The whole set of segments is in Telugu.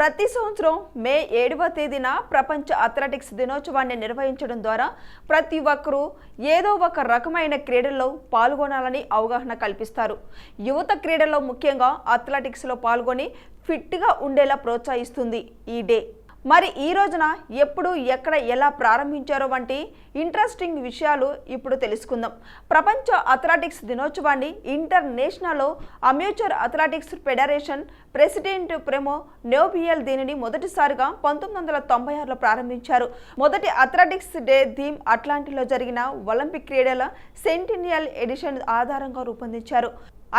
ప్రతి సంవత్సరం మే 7వ తేదీన ప్రపంచ అథ్లెటిక్స్ దినోత్సవాన్ని నిర్వహించడం ద్వారా ప్రతి ఒక్కరూ ఏదో ఒక రకమైన క్రీడల్లో పాల్గొనాలని అవగాహన కల్పిస్తారు. యువత క్రీడల్లో ముఖ్యంగా అథ్లెటిక్స్లో పాల్గొని ఫిట్గా ఉండేలా ప్రోత్సహిస్తుంది ఈ డే. మరి ఈ రోజున ఎప్పుడు ఎక్కడ ఎలా ప్రారంభించారో వంటి ఇంట్రెస్టింగ్ విషయాలు ఇప్పుడు తెలుసుకుందాం. ప్రపంచ అథ్లెటిక్స్ దినోత్సవాన్ని international amateur athletics federation president Primo Nebiolo దీనిని మొదటిసారిగా 1996లో ప్రారంభించారు. మొదటి అథ్లెటిక్స్ డే థీమ్ అట్లాంటిలో జరిగిన ఒలింపిక్ క్రీడల సెంటినియల్ ఎడిషన్ ఆధారంగా రూపొందించారు.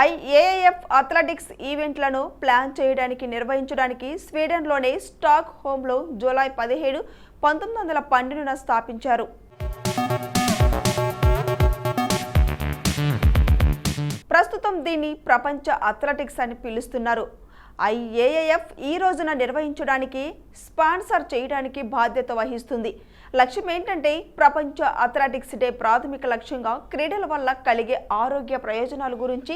ఐఏఎఫ్ అథ్లెటిక్స్ ఈవెంట్లను ప్లాన్ చేయడానికి నిర్వహించడానికి స్వీడన్లోని స్టాక్ హోమ్లో జూలై 17, 1912న స్థాపించారు. ప్రస్తుతం దీన్ని ప్రపంచ అథ్లెటిక్స్ అని పిలుస్తున్నారు. ఐఏఎఫ్ ఈ రోజున నిర్వహించడానికి స్పాన్సర్ చేయడానికి బాధ్యత వహిస్తుంది. లక్ష్యం ఏంటంటే ప్రపంచ అథ్లెటిక్స్ డే ప్రాథమిక లక్ష్యంగా క్రీడల వల్ల కలిగే ఆరోగ్య ప్రయోజనాల గురించి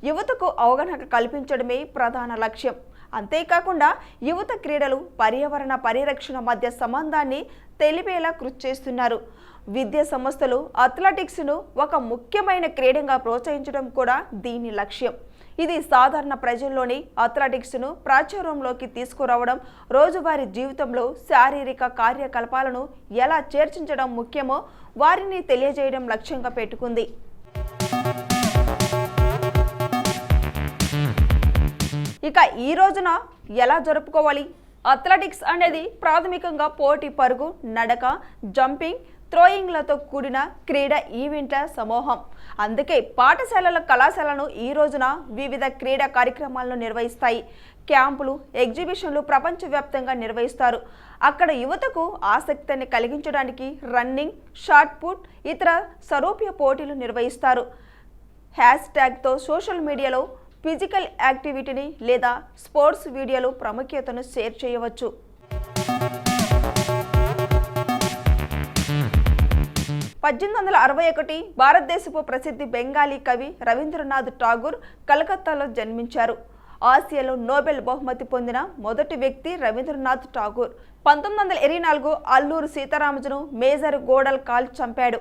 యువతకు అవగాహన కల్పించడమే ప్రధాన లక్ష్యం. అంతేకాకుండా యువత క్రీడలు పర్యావరణ పరిరక్షణ మధ్య సంబంధాన్ని తెలిపేలా కృషి చేస్తున్నారు. విద్యా సంస్థలు అథ్లెటిక్స్ను ఒక ముఖ్యమైన క్రీడగా ప్రోత్సహించడం కూడా దీని లక్ష్యం. ఇది సాధారణ ప్రజల్లోని అథ్లెటిక్స్ను ప్రాచుర్యంలోకి తీసుకురావడం, రోజువారీ జీవితంలో శారీరక కార్యకలాపాలను ఎలా చేర్చించడం ముఖ్యమో వారిని తెలియజేయడం లక్ష్యంగా పెట్టుకుంది. ఇక ఈ రోజున ఎలా జరుపుకోవాలి? అథ్లెటిక్స్ అనేది ప్రాథమికంగా పోటీ పరుగు, నడక, జంపింగ్, థ్రోయింగ్లతో కూడిన క్రీడా ఈవెంట్ల సమూహం. అందుకే పాఠశాలల, కళాశాలను ఈ రోజున వివిధ క్రీడా కార్యక్రమాలను నిర్వహిస్తాయి. క్యాంపులు, ఎగ్జిబిషన్లు ప్రపంచవ్యాప్తంగా నిర్వహిస్తారు. అక్కడ యువతకు ఆసక్తిని కలిగించడానికి రన్నింగ్, షాట్ పుట్, ఇతర స్వరూప్య పోటీలు నిర్వహిస్తారు. హ్యాష్ట్యాగ్తో సోషల్ మీడియాలో ఫిజికల్ యాక్టివిటీని లేదా స్పోర్ట్స్ వీడియోలు ప్రాముఖ్యతను షేర్ చేయవచ్చు. 1861 భారతదేశపు ప్రసిద్ధి బెంగాలీ కవి రవీంద్రనాథ్ ఠాగూర్ కలకత్తాలో జన్మించారు. ఆసియాలో నోబెల్ బహుమతి పొందిన మొదటి వ్యక్తి రవీంద్రనాథ్ ఠాగూర్. 1924 అల్లూరు సీతారామజును మేజర్ గోడల్ కాల్చి చంపాడు.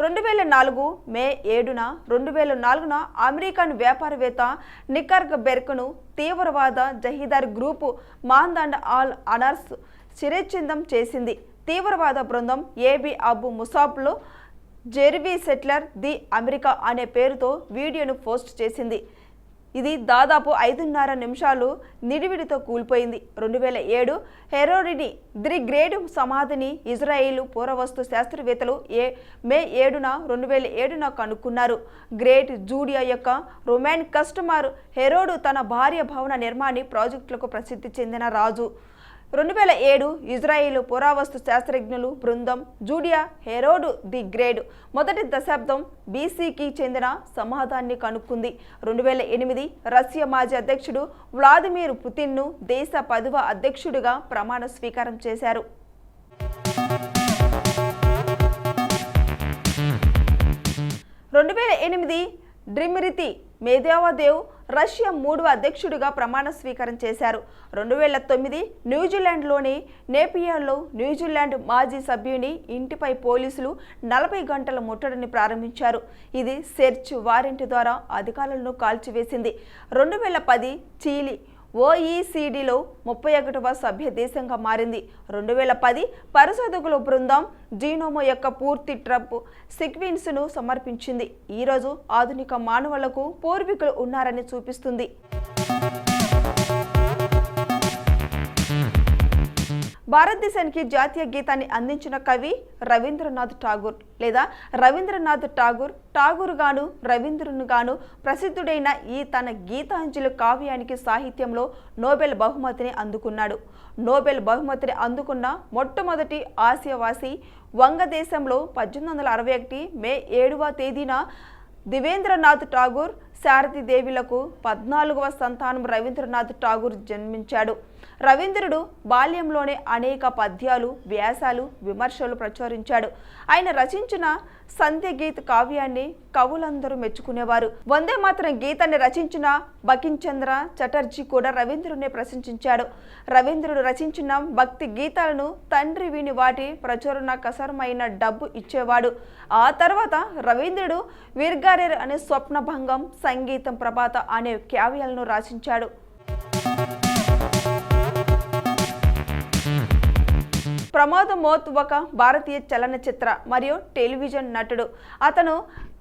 2004 మే 7న 2004న అమెరికన్ వ్యాపారవేత్త నిక్కర్గ్ బెర్గ్ను తీవ్రవాద జహీదార్ గ్రూపు మాందండ్ ఆల్ అనర్స్ శిరచ్ఛేదం చేసింది. తీవ్రవాద బృందం ఏబి అబు ముసాబ్లో జెర్వీ సెట్లర్ ది అమెరికా అనే పేరుతో వీడియోను పోస్ట్ చేసింది. ఇది దాదాపు 5.5 నిమిషాలు నిడివిడితో కూలిపోయింది. 2007 హెరోడిని ది గ్రేట్ సమాధిని ఇజ్రాయేల్ పురావస్తు శాస్త్రవేత్తలు మే 7న 2007న కనుక్కున్నారు. గ్రేట్ జూడియా యొక్క రొమాన్ కస్టమర్ హెరోడు తన భార్య భవన నిర్మాణ ప్రాజెక్టులకు ప్రసిద్ధి చెందిన రాజు. 2007 ఇజ్రాయేల్ పురావస్తు శాస్త్రజ్ఞులు బృందం జూడియా హెరోడు ది గ్రేట్ మొదటి దశాబ్దం బీసీకి చెందిన సమాధాన్ని కనుక్కుంది. 2008 రష్యా మాజీ అధ్యక్షుడు వ్లాదిమిర్ పుతిన్ను దేశ 10వ అధ్యక్షుడిగా ప్రమాణ స్వీకారం చేశారు. 2008 డ్మిత్రీ మెద్వెదేవ్ రష్యా 3వ అధ్యక్షుడిగా ప్రమాణ స్వీకారం చేశారు. 2009 న్యూజిలాండ్లోని నేపియర్లో న్యూజిలాండ్ మాజీ సభ్యుని ఇంటిపై పోలీసులు 40 గంటల ముట్టడిని ప్రారంభించారు. ఇది సెర్చ్ వారెంట్ ద్వారా అధికారులను కాల్చివేసింది. 2010 చీలీ ఓఈసీడీలో 31వ సభ్య దేశంగా మారింది. 2010 పరిశోధకుల బృందం జీనోమ్ యొక్క పూర్తి ట్రంప్ సీక్వెన్స్ను సమర్పించింది. ఈరోజు ఆధునిక మానవులకు పూర్వీకులు ఉన్నారని చూపిస్తుంది. భారతదేశానికి జాతీయ గీతాన్ని అందించిన కవి రవీంద్రనాథ్ ఠాగూర్ లేదా రవీంద్రనాథ్ ఠాగూర్. ఠాగూర్ గాను రవీంద్రను గాను ప్రసిద్ధుడైన ఈ తన గీతాంజలి కావ్యానికి సాహిత్యంలో నోబెల్ బహుమతిని అందుకున్నాడు. నోబెల్ బహుమతిని అందుకున్న మొట్టమొదటి ఆసియావాసి. వంగదేశంలో 1861 మే 7వ తేదీన దేవేంద్రనాథ్ ఠాగూర్ శారదీదేవిలకు 14వ సంతానం రవీంద్రనాథ్ ఠాగూర్ జన్మించాడు. రవీంద్రుడు బాల్యంలోనే అనేక పద్యాలు, వ్యాసాలు, విమర్శలు ప్రచురించాడు. ఆయన రచించిన సంధ్యగీత్ కావ్యాన్ని కవులందరూ మెచ్చుకునేవారు. వందే మాతరం గీతాన్ని రచించిన బకించంద్ర చటర్జీ కూడా రవీంద్రుడిని ప్రశంసించాడు. రవీంద్రుడు రచించిన భక్తి గీతాలను తండ్రి విని వాటి ప్రచురణ కసరమైన డబ్బు ఇచ్చేవాడు. ఆ తర్వాత రవీంద్రుడు వీర్గారేర్ అనే స్వప్నభంగం, సంగీతం ప్రభాత అనే కావ్యాలను రచించాడు. ప్రమోద్ మోత్ ఒక భారతీయ చలనచిత్ర మరియు టెలివిజన్ నటుడు. అతను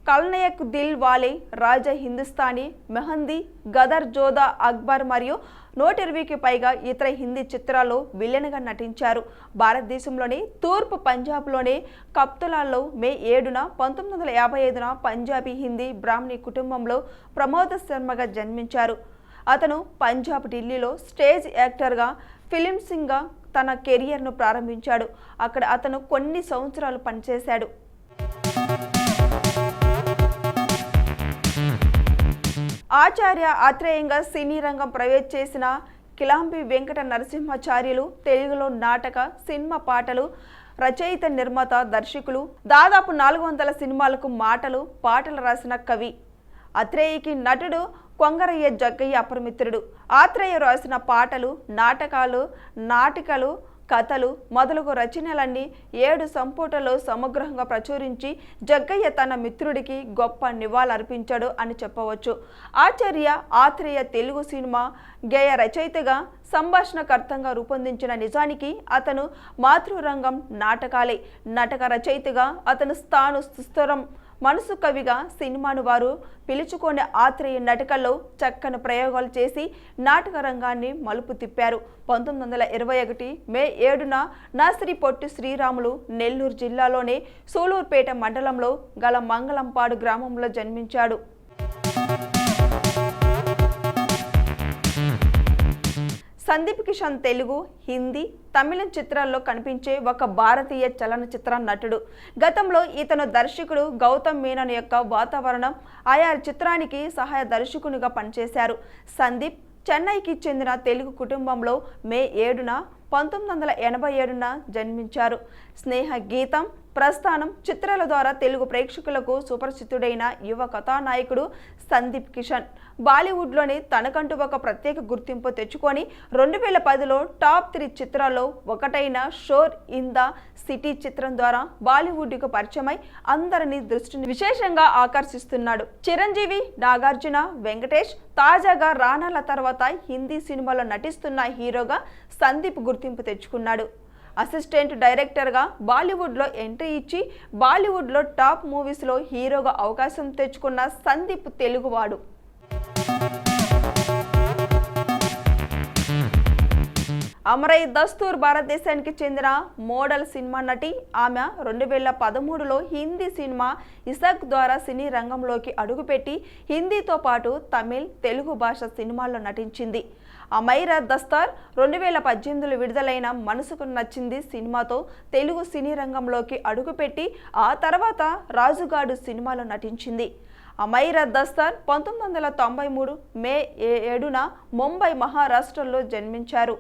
కల్నయక్ దిల్ వాలే, రాజా హిందుస్థానీ, మెహందీ, గదర్ జోధా అక్బర్ మరియు 120కి పైగా ఇతర హిందీ చిత్రాల్లో విలన్గా నటించారు. భారతదేశంలోని తూర్పు పంజాబ్లోని కప్తులాల్లో మే 7న 1955న పంజాబీ హిందీ బ్రాహ్మణి కుటుంబంలో ప్రమోద్ శర్మగా జన్మించారు. అతను పంజాబ్, ఢిల్లీలో స్టేజ్ యాక్టర్గా, ఫిలిమ్సింగ్గా తన కెరియర్ను ప్రారంభించాడు. అక్కడ అతను కొన్ని సంవత్సరాలు పనిచేశాడు. ఆచార్య ఆత్రేయంగా సినీ రంగం ప్రవేశించిన కిలాంబి వెంకట నరసింహాచార్యులు తెలుగులో నాటక, సినిమా పాటలు రచయిత, నిర్మాత, దర్శకులు. దాదాపు 400 సినిమాలకు మాటలు, పాటలు రాసిన కవి. ఆత్రేయకి నటుడు కొంగరయ్య జగ్గయ్య అపరిమిత్రుడు. ఆత్రేయ రాసిన పాటలు, నాటికలు, కథలు మొదలగు రచనలన్నీ 7 సంపుటాల్లో సమగ్రంగా ప్రచురించి జగ్గయ్య తన మిత్రుడికి గొప్ప నివాళులర్పించాడు అని చెప్పవచ్చు. ఆచార్య ఆత్రేయ తెలుగు సినిమా గేయ రచయితగా, సంభాషణకర్తగా రూపొందించిన నిజానికి అతను మాతృరంగం నాటకాలే. నాటక రచయితగా అతను సుస్థిరం మనసు కవిగా సినిమాను వారు పిలుచుకునే ఆత్రేయ నాటకాల్లో చక్కని ప్రయోగాలు చేసి నాటక రంగాన్ని మలుపు తిప్పారు. 1921 మే 7న నాసిరి పొట్టి శ్రీరాములు నెల్లూరు జిల్లాలోని సూలూరుపేట మండలంలో గల మంగళంపాడు గ్రామంలో జన్మించాడు. సందీప్ కిషన్ తెలుగు, హిందీ, తమిళం చిత్రాల్లో కనిపించే ఒక భారతీయ చలనచిత్ర నటుడు. గతంలో ఇతను దర్శకుడు గౌతమ్ మీనన్ యొక్క వాతావరణం ఆయా చిత్రానికి సహాయ దర్శకునిగా పనిచేశారు. సందీప్ చెన్నైకి చెందిన తెలుగు కుటుంబంలో మే 7న 1987న జన్మించారు. స్నేహ గీతం, ప్రస్థానం చిత్రాల ద్వారా తెలుగు ప్రేక్షకులకు సుపరిచితుడైన యువ కథానాయకుడు సందీప్ కిషన్. బాలీవుడ్లోని తనకంటూ ఒక ప్రత్యేక గుర్తింపు తెచ్చుకొని 2010లో టాప్ 3 చిత్రాల్లో ఒకటైన షోర్ ఇన్ ద సిటీ చిత్రం ద్వారా బాలీవుడ్కు పరిచయమై అందరినీ దృష్టిని విశేషంగా ఆకర్షిస్తున్నాడు. చిరంజీవి, నాగార్జున, వెంకటేష్, తాజాగా రానాల తర్వాత హిందీ సినిమాలో నటిస్తున్న హీరోగా సందీప్ గుర్తింపు తెచ్చుకున్నాడు. అసిస్టెంట్ డైరెక్టర్గా బాలీవుడ్లో ఎంట్రీ ఇచ్చి బాలీవుడ్లో టాప్ మూవీస్లో హీరోగా అవకాశం తెచ్చుకున్న సందీప్ తెలుగువాడు. అమరై దస్తూర్ భారతదేశానికి చెందిన మోడల్, సినిమా నటి. ఆమె 2013లో హిందీ సినిమా ఇసక్ ద్వారా సినీ రంగంలోకి అడుగుపెట్టి హిందీతో పాటు తమిళ్, తెలుగు భాష సినిమాల్లో నటించింది. అమైరా దస్తార్ 2018లో విడుదలైన మనసుకు నచ్చింది సినిమాతో తెలుగు సినీ రంగంలోకి అడుగుపెట్టి ఆ తర్వాత రాజుగాడు సినిమాలో నటించింది. అమైరా దస్తార్ 1993 మే 7న ముంబై, మహారాష్ట్రలో జన్మించారు.